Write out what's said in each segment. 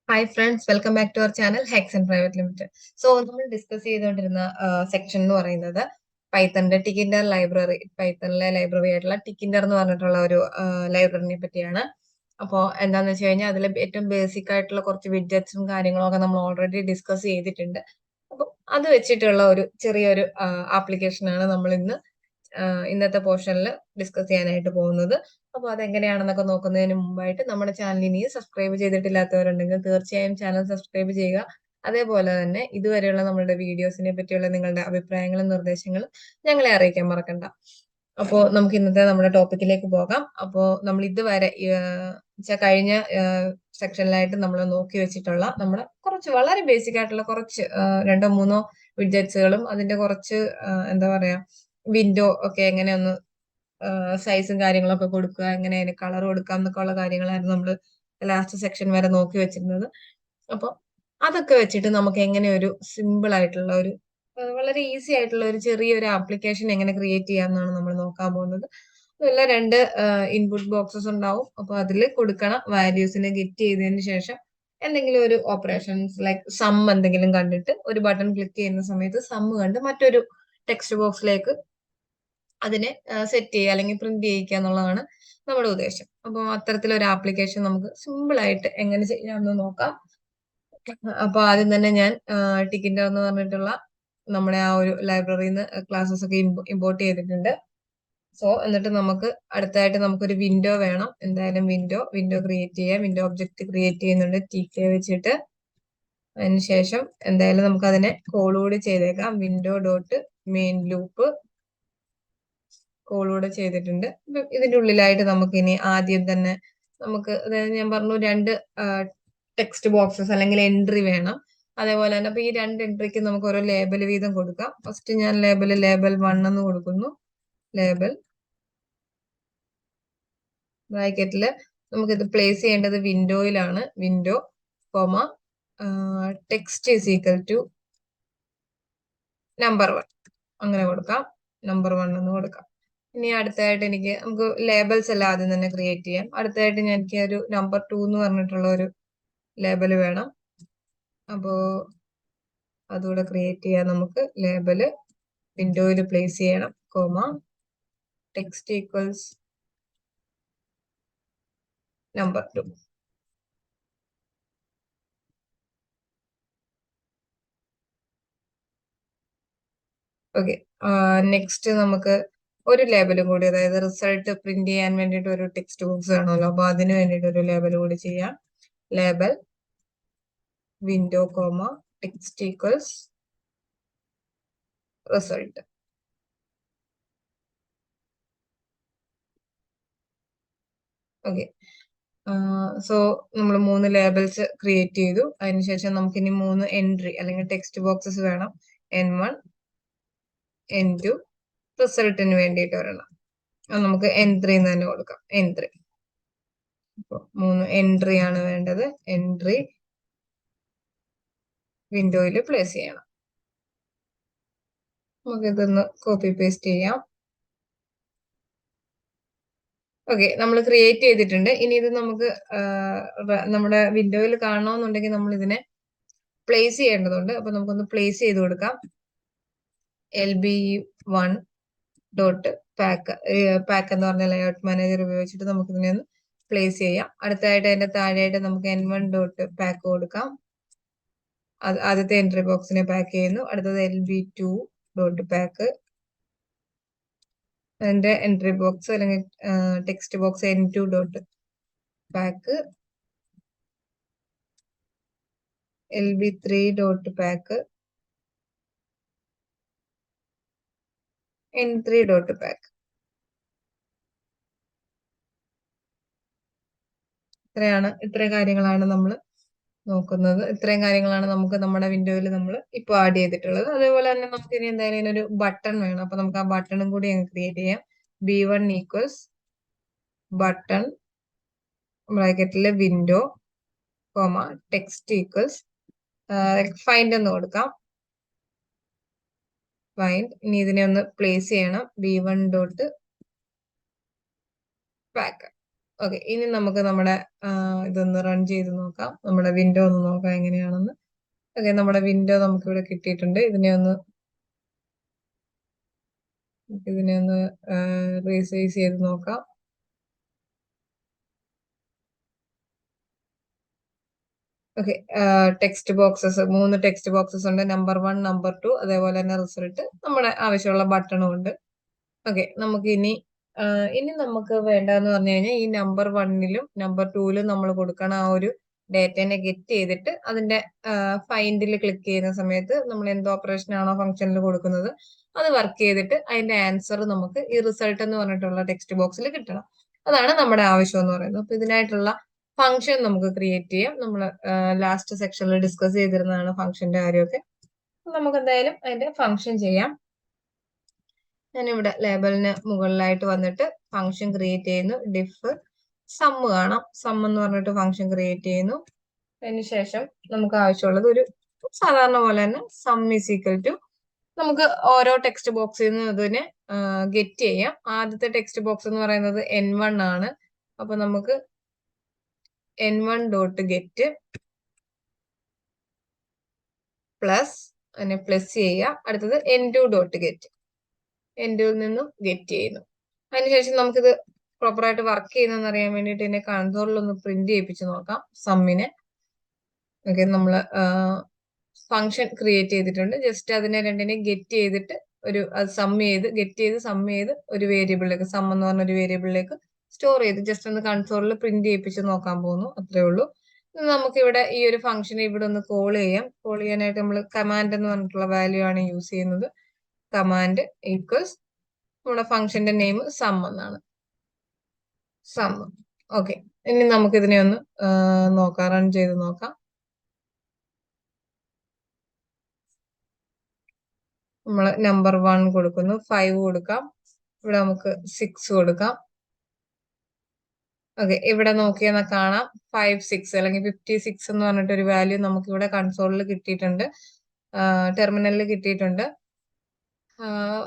Hi friends, welcome back to our channel Hexent private limited. So നമ്മൾ discuss ചെയ്തുകൊണ്ടിരുന്ന section എന്ന് പറയുന്നത് പൈത്തണിന്റെ ടിക്കിൻഡർ library, പൈത്തണിലെ library ആയിട്ടുള്ള ടിക്കിൻഡർ എന്ന് പറഞ്ഞിട്ടുള്ള ഒരു ലൈബ്രറിനെ പറ്റിയാണ്. അപ്പോൾ എന്താന്ന് വെച്ച് കഴിഞ്ഞാൽ അതിൽ ഏറ്റവും ബേസിക് ആയിട്ടുള്ള കുറച്ച് വിഡ്ജറ്റ്സും കാര്യങ്ങളും ഒക്കെ നമ്മൾ ഓൾറെഡി ഡിസ്കസ് ചെയ്തിട്ടുണ്ട്. അപ്പോൾ അത് വെച്ചിട്ടുള്ള ഒരു ചെറിയൊരു ആപ്ലിക്കേഷനാണ് നമ്മൾ ഇന്നത്തെ പോർഷനിൽ ഡിസ്കസ് ചെയ്യാനായിട്ട് പോകുന്നത്. അപ്പോൾ അതെങ്ങനെയാണെന്നൊക്കെ നോക്കുന്നതിന് മുമ്പായിട്ട് നമ്മുടെ ചാനൽ ഇനിയും സബ്സ്ക്രൈബ് ചെയ്തിട്ടില്ലാത്തവരുണ്ടെങ്കിൽ തീർച്ചയായും ചാനൽ സബ്സ്ക്രൈബ് ചെയ്യുക. അതേപോലെ തന്നെ ഇതുവരെയുള്ള നമ്മളുടെ വീഡിയോസിനെ പറ്റിയുള്ള നിങ്ങളുടെ അഭിപ്രായങ്ങളും നിർദ്ദേശങ്ങളും ഞങ്ങളെ അറിയിക്കാൻ മറക്കണ്ട. അപ്പോൾ നമുക്ക് ഇന്നത്തെ നമ്മുടെ ടോപ്പിക്കിലേക്ക് പോകാം. അപ്പോൾ നമ്മൾ ഇതുവരെ കഴിഞ്ഞ സെക്ഷനിലായിട്ട് നമ്മൾ നോക്കി വെച്ചിട്ടുള്ള നമ്മുടെ കുറച്ച് വളരെ ബേസിക് ആയിട്ടുള്ള കുറച്ച് രണ്ടോ മൂന്നോ വിഡ്ജറ്റ്സുകളും അതിന്റെ കുറച്ച് എന്താ പറയാ വിൻഡോ ഒക്കെ എങ്ങനെ ഒന്ന് സൈസും കാര്യങ്ങളൊക്കെ കൊടുക്കുക, എങ്ങനെ അതിന് കളർ കൊടുക്കാം എന്നൊക്കെ ഉള്ള കാര്യങ്ങളായിരുന്നു നമ്മൾ ലാസ്റ്റ് സെക്ഷൻ വരെ നോക്കി വെച്ചിരുന്നത്. അപ്പോൾ അതൊക്കെ വെച്ചിട്ട് നമുക്ക് എങ്ങനെ ഒരു സിമ്പിൾ ആയിട്ടുള്ള ഒരു വളരെ ഈസി ആയിട്ടുള്ള ഒരു ചെറിയൊരു ആപ്ലിക്കേഷൻ എങ്ങനെ ക്രിയേറ്റ് ചെയ്യാമെന്നാണ് നമ്മൾ നോക്കാൻ പോകുന്നത്. അതല്ല, രണ്ട് ഇൻപുട്ട് ബോക്സസ് ഉണ്ടാവും. അപ്പൊ അതിൽ കൊടുക്കണ വാല്യൂസിനെ ഗെറ്റ് ചെയ്തതിന് ശേഷം എന്തെങ്കിലും ഒരു ഓപ്പറേഷൻസ് ലൈക്ക് സം എന്തെങ്കിലും കണ്ടിട്ട് ഒരു ബട്ടൺ ക്ലിക്ക് ചെയ്യുന്ന സമയത്ത് സം കണ്ട് മറ്റൊരു ടെക്സ്റ്റ് ബോക്സിലേക്ക് അതിനെ സെറ്റ് ചെയ്യുക അല്ലെങ്കിൽ പ്രിന്റ് ചെയ്യിക്കുക എന്നുള്ളതാണ് നമ്മുടെ ഉദ്ദേശം. അപ്പോൾ അത്തരത്തിലൊരു ആപ്ലിക്കേഷൻ നമുക്ക് സിമ്പിൾ ആയിട്ട് എങ്ങനെ ചെയ്യാമെന്ന് നോക്കാം. അപ്പൊ ആദ്യം തന്നെ ഞാൻ ടിക്കിൻഡർ എന്ന് പറഞ്ഞിട്ടുള്ള നമ്മുടെ ആ ഒരു ലൈബ്രറിയിൽ നിന്ന് ക്ലാസ്സസ് ഒക്കെ ഇമ്പോർട്ട് ചെയ്തിട്ടുണ്ട്. സോ എന്നിട്ട് നമുക്ക് അടുത്തായിട്ട് നമുക്കൊരു വിൻഡോ വേണം. എന്തായാലും വിൻഡോ ക്രിയേറ്റ് ചെയ്യാം. വിൻഡോ ഒബ്ജക്റ്റ് ക്രിയേറ്റ് ചെയ്യുന്നുണ്ട് TK വെച്ചിട്ട്. അതിനുശേഷം എന്തായാലും നമുക്ക് അതിനെ കോൾ കൂടി ചെയ്തേക്കാം. വിൻഡോ ഡോട്ട് മെയിൻ ലൂപ്പ് കോളൂടെ ചെയ്തിട്ടുണ്ട്. ഇതിന്റെ ഉള്ളിലായിട്ട് നമുക്ക് ഇനി ആദ്യം തന്നെ നമുക്ക്, അതായത് ഞാൻ പറഞ്ഞു രണ്ട് ടെക്സ്റ്റ് ബോക്സസ് അല്ലെങ്കിൽ എൻട്രി വേണം. അതേപോലെ തന്നെ അപ്പൊ ഈ രണ്ട് എൻട്രിക്ക് നമുക്ക് ഓരോ ലേബൽ വീതം കൊടുക്കാം. ഫസ്റ്റ് ഞാൻ ലേബൽ 1 എന്ന് കൊടുക്കുന്നു. ലേബൽ ബ്രാക്കറ്റില് നമുക്ക് ഇത് പ്ലേസ് ചെയ്യേണ്ടത് വിൻഡോയിലാണ്. Window comma text is equal to number 1 അങ്ങനെ കൊടുക്കാം. നമ്പർ 1 എന്ന് കൊടുക്കാം. ഇനി അടുത്തായിട്ട് നമുക്ക് ലേബൽസ് എല്ലാം ആദ്യം തന്നെ ക്രിയേറ്റ് ചെയ്യാം. അടുത്തായിട്ട് എനിക്ക് ഒരു നമ്പർ 2 എന്ന് പറഞ്ഞിട്ടുള്ള ഒരു ലേബൽ വേണം. അപ്പോ അതുകൂടെ ക്രിയേറ്റ് ചെയ്യാൻ നമുക്ക് ലേബല് വിൻഡോയിൽ പ്ലേസ് ചെയ്യണം. Comma text equals number 2. Okay, next നമുക്ക് ഒരു ലേബലും കൂടി, അതായത് റിസൾട്ട് പ്രിന്റ് ചെയ്യാൻ വേണ്ടിയിട്ട് ഒരു ടെക്സ്റ്റ് ബോക്സ് വേണമല്ലോ. അപ്പൊ അതിന് വേണ്ടിയിട്ട് ഒരു ലേബൽ കൂടി ചെയ്യാം. Label window comma text equals result. Okay, so നമ്മൾ 3 ലേബൽസ് ക്രിയേറ്റ് ചെയ്തു. അതിനുശേഷം നമുക്ക് ഇനി 3 എൻട്രി അല്ലെങ്കിൽ ടെക്സ്റ്റ് ബോക്സസ് വേണം. N1 N2 റിസൾട്ടിന് വേണ്ടിയിട്ട് ഒരെണ്ണം. അത് നമുക്ക് N3 എന്ന് തന്നെ കൊടുക്കാം. N3. അപ്പോൾ 3 എൻട്രി ആണ് വേണ്ടത്. എൻട്രി വിൻഡോയിൽ പ്ലേസ് ചെയ്യണം. നമുക്ക് ഇതൊന്ന് കോപ്പി പേസ്റ്റ് ചെയ്യാം. ഓക്കെ, നമ്മൾ ക്രിയേറ്റ് ചെയ്തിട്ടുണ്ട്. ഇനി ഇത് നമുക്ക് നമ്മുടെ വിൻഡോയിൽ കാണണമെന്നുണ്ടെങ്കിൽ നമ്മൾ ഇതിനെ പ്ലേസ് ചെയ്യേണ്ടതുണ്ട്. അപ്പൊ നമുക്കൊന്ന് പ്ലേസ് ചെയ്ത് കൊടുക്കാം. LB1 ഡോട്ട് പാക്ക് എന്ന് പറഞ്ഞ ലേഔട്ട് മാനേജർ ഉപയോഗിച്ചിട്ട് നമുക്ക് ഇതിനെ ഒന്ന് പ്ലേസ് ചെയ്യാം. അടുത്തായിട്ട് അതിന്റെ താഴെയായിട്ട് നമുക്ക് N1 ഡോട്ട് പാക്ക് കൊടുക്കാം. ആദ്യത്തെ എൻട്രി ബോക്സിനെ പാക്ക് ചെയ്യുന്നു. അടുത്തത് LB2 ഡോട്ട് പാക്ക്. അതിന്റെ എൻട്രി ബോക്സ് അല്ലെങ്കിൽ text box N2 dot pack. LB3 dot pack. N3 dot pack. ഇത്രയും കാര്യങ്ങളാണ് നമ്മൾ നോക്കുന്നത്. ഇത്രയും കാര്യങ്ങളാണ് നമുക്ക് നമ്മുടെ വിൻഡോയിൽ നമ്മൾ ഇപ്പോൾ ആഡ് ചെയ്തിട്ടുള്ളത്. അതേപോലെ തന്നെ നമുക്ക് ഇനി എന്തായാലും ഇതിനൊരു ബട്ടൺ വേണം. അപ്പൊ നമുക്ക് ആ ബട്ടണും കൂടി ക്രിയേറ്റ് ചെയ്യാം. B1 ഈക്വൽസ് ബട്ടൺ ബ്രാക്കറ്റില് window comma text equals find എന്ന് കൊടുക്കാം. ഫൈൻഡ്. ഇനി ഇതിനെ ഒന്ന് പ്ലേസ് ചെയ്യണം. B1 dot pack. ഓക്കെ, ഇനി നമുക്ക് നമ്മുടെ ഇതൊന്ന് റൺ ചെയ്ത് നോക്കാം. നമ്മുടെ വിൻഡോ ഒന്ന് നോക്കാം എങ്ങനെയാണെന്ന്. ഓക്കെ, നമ്മുടെ വിൻഡോ നമുക്ക് ഇവിടെ കിട്ടിയിട്ടുണ്ട്. ഇതിനെ ഒന്ന് റീസൈസ് ചെയ്ത് നോക്കാം. Okay, text boxes 3 text boxes ഉണ്ട്. നമ്പർ 1, നമ്പർ 2, അതേപോലെ തന്നെ റിസൾട്ട്, നമ്മുടെ ആവശ്യമുള്ള ബട്ടണും ഉണ്ട്. ഓക്കെ, നമുക്ക് ഇനി നമുക്ക് വേണ്ടതെന്ന് പറഞ്ഞു കഴിഞ്ഞാൽ ഈ നമ്പർ 1ലും നമ്പർ 2ലും നമ്മൾ കൊടുക്കണം ആ ഒരു ഡേറ്റനെ ഗെറ്റ് ചെയ്തിട്ട് അതിന്റെ ഫൈൻഡിൽ ക്ലിക്ക് ചെയ്യുന്ന സമയത്ത് നമ്മൾ എന്ത് ഓപ്പറേഷൻ ആണോ ഫംഗ്ഷനിൽ കൊടുക്കുന്നത് അത് വർക്ക് ചെയ്തിട്ട് അതിന്റെ ആൻസർ നമുക്ക് ഈ റിസൾട്ട് എന്ന് പറഞ്ഞിട്ടുള്ള ടെക്സ്റ്റ് ബോക്സിൽ കിട്ടണം. അതാണ് നമ്മുടെ ആവശ്യം എന്ന് പറയുന്നത്. അപ്പൊ ഇതിനായിട്ടുള്ള ഫംഗ്ഷൻ നമുക്ക് ക്രിയേറ്റ് ചെയ്യാം. നമ്മൾ ലാസ്റ്റ് സെക്ഷനിൽ ഡിസ്കസ് ചെയ്തിരുന്നതാണ് ഫംഗ്ഷന്റെ കാര്യമൊക്കെ. നമുക്ക് എന്തായാലും അതിന്റെ ഫംഗ്ഷൻ ചെയ്യാം. ഞാനിവിടെ ലേബലിന് മുകളിലായിട്ട് വന്നിട്ട് ഫംഗ്ഷൻ ക്രിയേറ്റ് ചെയ്യുന്നു. ഡിഫ് സം കാണാം. സം എന്ന് പറഞ്ഞിട്ട് ഫംഗ്ഷൻ ക്രിയേറ്റ് ചെയ്യുന്നു. അതിനുശേഷം നമുക്ക് ആവശ്യമുള്ളത് ഒരു സാധാരണ പോലെ തന്നെ സം ഈസ് ഈക്വൽ ടു നമുക്ക് ഓരോ ടെക്സ്റ്റ് ബോക്സിൽ നിന്ന് ഇതിനെ ഗെറ്റ് ചെയ്യാം. ആദ്യത്തെ ടെക്സ്റ്റ് ബോക്സ് എന്ന് പറയുന്നത് N1 ആണ്. അപ്പൊ നമുക്ക് N1 ഡോട്ട് ഗെറ്റ് പ്ലസ് അതിനെ പ്ലസ് ചെയ്യുക. അടുത്തത് N2 ഡോട്ട് ഗെറ്റ്, N2ൽ നിന്നും ഗെറ്റ് ചെയ്യുന്നു. അതിനുശേഷം നമുക്കിത് പ്രോപ്പറായിട്ട് വർക്ക് ചെയ്യുന്നതെന്ന് അറിയാൻ വേണ്ടിയിട്ട് ഇതിനെ കൺസോളിൽ ഒന്ന് പ്രിന്റ് ചെയ്യിപ്പിച്ച് നോക്കാം സമ്മിനെ. ഓക്കെ, നമ്മൾ ഫംഗ്ഷൻ ക്രിയേറ്റ് ചെയ്തിട്ടുണ്ട്. ജസ്റ്റ് അതിനെ രണ്ടിനെ ഗെറ്റ് ചെയ്തിട്ട് ഗെറ്റ് ചെയ്ത് സം ചെയ്ത് ഒരു വേരിയബിളിലേക്ക്, സം എന്ന് പറഞ്ഞ ഒരു വേരിയബിളിലേക്ക് സ്റ്റോർ ചെയ്ത് ജസ്റ്റ് ഒന്ന് കൺസോളിൽ പ്രിന്റ് ചെയ്യിപ്പിച്ച് നോക്കാൻ പോകുന്നു. അത്രേ ഉള്ളൂ. നമുക്ക് ഇവിടെ ഈ ഒരു ഫംഗ്ഷനെ ഇവിടെ ഒന്ന് കോൾ ചെയ്യാം. കോൾ ചെയ്യാനായിട്ട് നമ്മൾ കമാൻഡ് എന്ന് പറഞ്ഞിട്ടുള്ള വാല്യൂ ആണ് യൂസ് ചെയ്യുന്നത്. കമാൻഡ് ഈക്വൽസ് നമ്മുടെ ഫംഗ്ഷന്റെ നെയിം സം എന്നാണ്. സം. ഓക്കെ, ഇനി നമുക്ക് ഇതിനെ ഒന്ന് നോക്കാം, റൺ ചെയ്ത് നോക്കാം. നമ്മൾ നമ്പർ 1 കൊടുക്കുന്നു, 5 കൊടുക്കാം, ഇവിടെ നമുക്ക് 6 കൊടുക്കാം. ഓക്കെ, ഇവിടെ നോക്കിയാൽ കാണാം 56 അല്ലെങ്കിൽ 56 എന്ന് പറഞ്ഞിട്ട് ഒരു വാല്യൂ നമുക്ക് ഇവിടെ കൺസോളിൽ കിട്ടിയിട്ടുണ്ട്, ടെർമിനലിൽ കിട്ടിയിട്ടുണ്ട്.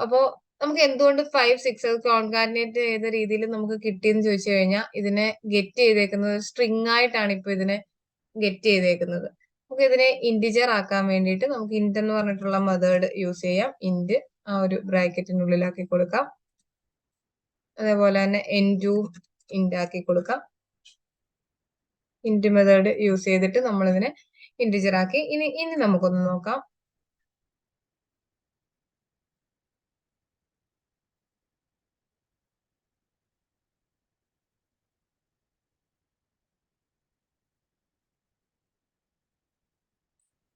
അപ്പോ നമുക്ക് എന്തുകൊണ്ട് 5, 6 കോൺകാറ്റിനേറ്റ് ചെയ്ത രീതിയിൽ നമുക്ക് കിട്ടിയെന്ന് ചോദിച്ചു കഴിഞ്ഞാൽ ഇതിനെ ഗെറ്റ് ചെയ്തേക്കുന്നത് സ്ട്രിങ് ആയിട്ടാണ് ഇപ്പൊ ഇതിനെ ഗെറ്റ് ചെയ്തേക്കുന്നത്. നമുക്ക് ഇതിനെ ഇന്റിജർ ആക്കാൻ വേണ്ടിയിട്ട് നമുക്ക് ഇന്റ് എന്ന് പറഞ്ഞിട്ടുള്ള മെത്തേഡ് യൂസ് ചെയ്യാം. ഇന്റ് ആ ഒരു ബ്രാക്കറ്റിനുള്ളിലാക്കി കൊടുക്കാം. അതേപോലെ തന്നെ N2 ഇന്റ് ആക്കി കൊടുക്കാം. ഇന്റ് മെത്തേഡ് യൂസ് ചെയ്തിട്ട് നമ്മൾ ഇതിനെ ഇന്റിജർ ആക്കി. ഇനി നമുക്കൊന്ന് നോക്കാം.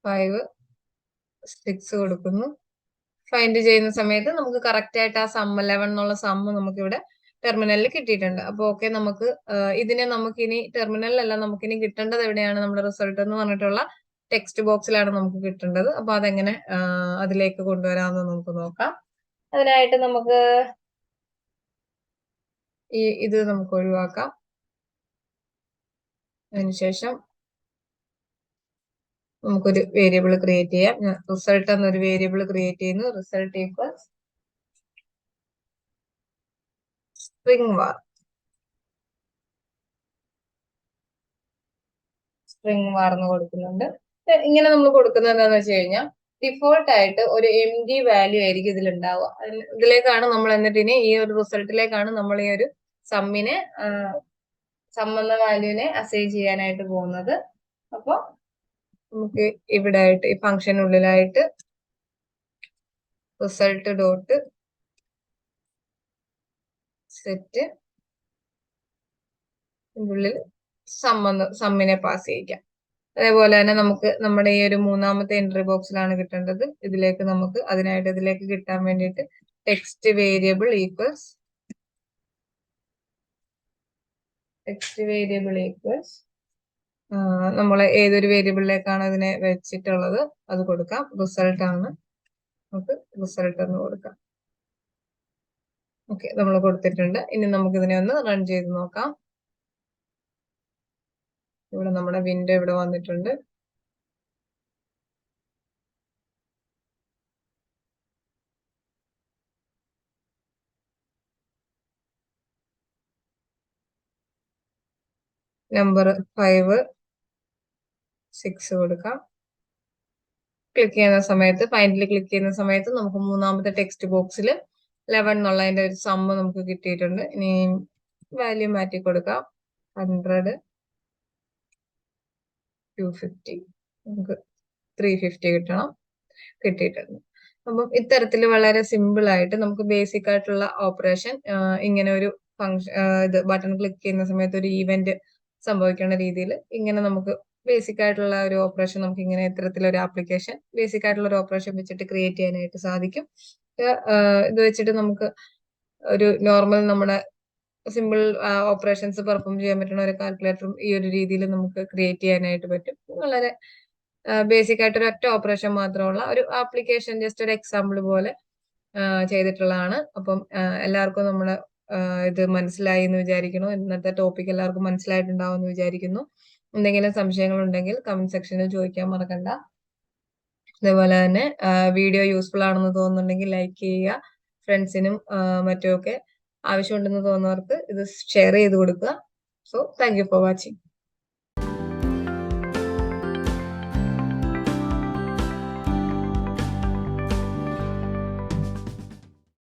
ഫൈവ് 6 കൊടുക്കുന്നു. ഫൈൻഡ് ചെയ്യുന്ന സമയത്ത് നമുക്ക് കറക്റ്റ് ആയിട്ട് ആ സം 11 എന്നുള്ള സം നമുക്ക് ഇവിടെ ടെർമിനലിൽ കിട്ടിയിട്ടുണ്ട്. അപ്പൊ ഓക്കെ, നമുക്ക് ഇതിനെ നമുക്കിനി ടെർമിനലിലല്ല, നമുക്കിനി കിട്ടേണ്ടത് എവിടെയാണ്? നമ്മുടെ റിസൾട്ട് എന്ന് പറഞ്ഞിട്ടുള്ള ടെക്സ്റ്റ് ബോക്സിലാണ് നമുക്ക് കിട്ടേണ്ടത്. അപ്പൊ അതെങ്ങനെ അതിലേക്ക് കൊണ്ടുവരാമെന്ന് നമുക്ക് നോക്കാം. അതിനായിട്ട് നമുക്ക് ഇത് നമുക്ക് ഒഴിവാക്കാം. അതിനുശേഷം നമുക്കൊരു വേരിയബിൾ ക്രിയേറ്റ് ചെയ്യാം. റിസൾട്ട് എന്നൊരു വേരിയബിൾ ക്രിയേറ്റ് ചെയ്യുന്നു. റിസൾട്ട് ഈക്വൽസ് സ്ട്രിംഗ് വാർ. സ്ട്രിംഗ് വാർ എന്ന് കൊടുക്കുന്നുണ്ട്. ഇങ്ങനെ നമ്മൾ കൊടുക്കുന്നത് എന്താണെന്ന് വെച്ച് കഴിഞ്ഞാൽ ഡിഫോൾട്ട് ആയിട്ട് ഒരു MD വാല്യൂ ആയിരിക്കും ഇതിൽ ഉണ്ടാവുക. ഇതിലേക്കാണ് നമ്മൾ എന്നിട്ട് ഇനി ഈ ഒരു റിസൾട്ടിലേക്കാണ് നമ്മൾ ഈ ഒരു സമ്മിനെ സം എന്ന വാല്യൂവിനെ അസൈൻ ചെയ്യാനായിട്ട് പോകുന്നത്. അപ്പൊ നമുക്ക് ഇവിടെ ആയിട്ട് ഈ ഫംഗ്ഷനുള്ളിലായിട്ട് റിസൾട്ട് ഡോട്ട് സെറ്റ് ഉള്ളിൽ സമ്മിനെ പാസ് ചെയ്യിക്കാം. അതേപോലെ തന്നെ നമുക്ക് നമ്മുടെ ഈ ഒരു മൂന്നാമത്തെ എൻട്രി ബോക്സിലാണ് കിട്ടേണ്ടത്. ഇതിലേക്ക് കിട്ടാൻ വേണ്ടിയിട്ട് ടെക്സ്റ്റ് വേരിയബിൾ ഈക്വൽസ് നമ്മൾ ഏതൊരു വേരിയബിളിലേക്കാണ് ഇതിനെ വെച്ചിട്ടുള്ളത് അത് കൊടുക്കാം. റിസൾട്ട് ആണ്, നമുക്ക് റിസൾട്ട് എന്ന് കൊടുക്കാം. ഓക്കെ, നമ്മൾ കൊടുത്തിട്ടുണ്ട്. ഇനി നമുക്ക് ഇതിനെ ഒന്ന് റൺ ചെയ്ത് നോക്കാം. ഇവിടെ നമ്മുടെ വിൻഡോ ഇവിടെ വന്നിട്ടുണ്ട്. നമ്പർ 5, 6 കൊടുക്കാം. ക്ലിക്ക് ചെയ്യുന്ന സമയത്ത് ഫൈനലി ക്ലിക്ക് ചെയ്യുന്ന സമയത്ത് നമുക്ക് മൂന്നാമത്തെ ടെക്സ്റ്റ് ബോക്സിൽ 11 എന്നുള്ളതിന്റെ ഒരു സമ്മ് നമുക്ക് കിട്ടിയിട്ടുണ്ട്. ഇനി വാല്യൂ മാറ്റി കൊടുക്കാം. 100, 250, നമുക്ക് 350 കിട്ടിയിട്ടുണ്ട്. അപ്പം ഇത്തരത്തിൽ വളരെ സിമ്പിൾ ആയിട്ട് നമുക്ക് ബേസിക് ആയിട്ടുള്ള ഓപ്പറേഷൻ ഇങ്ങനെ ഒരു ഫംഗ്ഷൻ ഇത് ബട്ടൺ ക്ലിക്ക് ചെയ്യുന്ന സമയത്ത് ഒരു ഈവന്റ് സംഭവിക്കുന്ന രീതിയിൽ ഇങ്ങനെ നമുക്ക് ബേസിക് ആയിട്ടുള്ള ഒരു ഓപ്പറേഷൻ നമുക്ക് ഇങ്ങനെ ഇത്തരത്തിലൊരു ആപ്ലിക്കേഷൻ ബേസിക് ആയിട്ടുള്ള ഒരു ഓപ്പറേഷൻ വെച്ചിട്ട് ക്രിയേറ്റ് ചെയ്യാനായിട്ട് സാധിക്കും. ഇത് വെച്ചിട്ട് നമുക്ക് ഒരു നോർമൽ നമ്മുടെ സിമ്പിൾ ഓപ്പറേഷൻസ് പെർഫോം ചെയ്യാൻ പറ്റുന്ന ഒരു കാൽക്കുലേറ്ററും ഈ ഒരു രീതിയിൽ നമുക്ക് ക്രിയേറ്റ് ചെയ്യാനായിട്ട് പറ്റും. വളരെ ബേസിക് ആയിട്ട് ഒരു ഒറ്റ ഓപ്പറേഷൻ മാത്രമുള്ള ഒരു ആപ്ലിക്കേഷൻ ജസ്റ്റ് ഒരു എക്സാമ്പിൾ പോലെ ചെയ്തിട്ടുള്ളതാണ്. അപ്പം എല്ലാവർക്കും നമ്മുടെ ഇത് മനസ്സിലായി എന്ന് വിചാരിക്കുന്നു. ഇന്നത്തെ ടോപ്പിക് എല്ലാവർക്കും മനസ്സിലായിട്ടുണ്ടാവും എന്ന് വിചാരിക്കുന്നു. എന്തെങ്കിലും സംശയങ്ങൾ ഉണ്ടെങ്കിൽ കമന്റ് സെക്ഷനിൽ ചോദിക്കാൻ മറക്കണ്ട. അതേപോലെ തന്നെ വീഡിയോ യൂസ്ഫുൾ ആണെന്ന് തോന്നുന്നുണ്ടെങ്കിൽ ലൈക്ക് ചെയ്യുക. ഫ്രണ്ട്സിനും മറ്റുമൊക്കെ ആവശ്യമുണ്ടെന്ന് തോന്നുന്നവർക്ക് ഇത് ഷെയർ ചെയ്ത് കൊടുക്കുക. So thank you for watching.